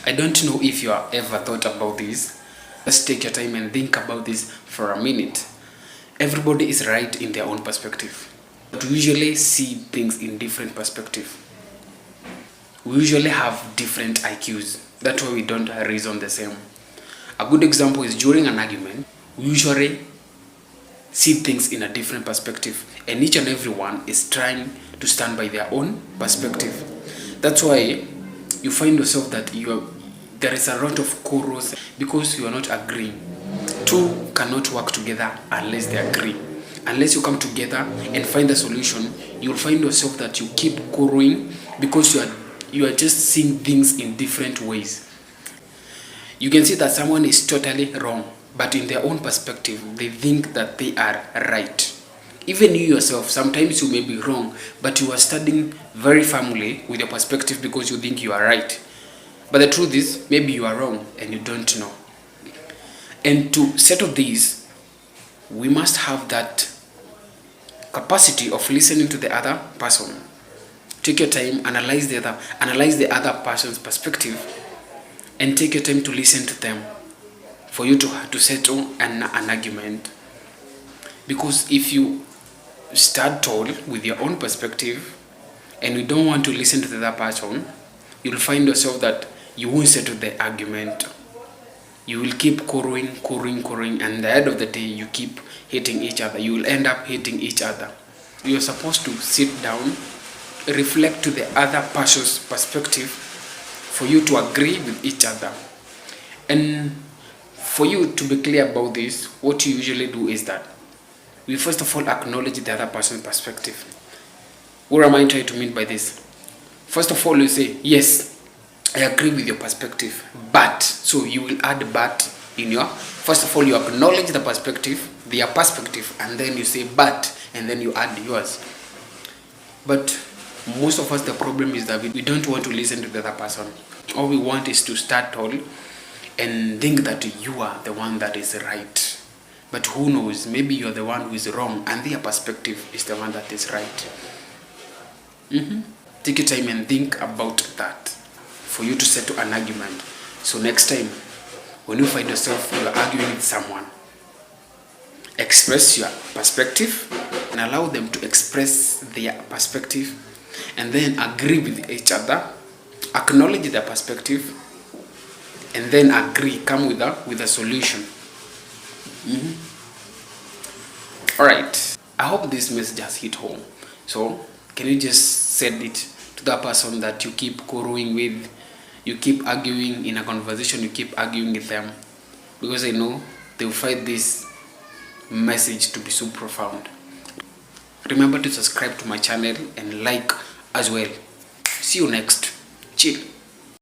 I don't know if you have ever thought about this. Let's take your time and think about this for a minute. Everybody is right in their own perspective, but we usually see things in different perspective. We usually have different IQs. That's why we don't reason the same. A good example is during an argument, we usually see things in a different perspective, and each and everyone is trying to stand by their own perspective. That's why you find yourself that there is a lot of quarrels because you are not agreeing. Two cannot work together unless they agree. Unless you come together and find a solution, you'll find yourself that you keep quarreling because you are just seeing things in different ways. You can see that someone is totally wrong, but in their own perspective, they think that they are right. Even you yourself, sometimes you may be wrong, but you are standing very firmly with your perspective because you think you are right. But the truth is, maybe you are wrong and you don't know. And to settle this, we must have that capacity of listening to the other person. Take your time, analyze the other person's perspective, and take your time to listen to them for you to settle an argument. Because if you start tall with your own perspective and you don't want to listen to the other person, you'll find yourself that you won't settle the argument. You will keep quarreling, and at the end of the day, you keep hating each other. You will end up hating each other. You're supposed to sit down, reflect to the other person's perspective for you to agree with each other. And for you to be clear about this, what you usually do is that we first of all acknowledge the other person's perspective. What am I trying to mean by this? First of all, you say, yes, I agree with your perspective, but, so you will add but in your, first of all, you acknowledge the perspective, their perspective, and then you say but, and then you add yours. But most of us, the problem is that we don't want to listen to the other person. All we want is to start all and think that you are the one that is right. But who knows, maybe you're the one who is wrong and their perspective is the one that is right. Take your time and think about that for you to settle an argument. So next time, when you find yourself you're arguing with someone, express your perspective and allow them to express their perspective, and then agree with each other, acknowledge their perspective, and then agree, come with a solution. Alright, I hope this message has hit home. So can you just send it to that person that you keep quarreling with, you keep arguing in a conversation, you keep arguing with them, because I know they will find this message to be so profound. Remember to subscribe to my channel and like as well. See you next. Chill.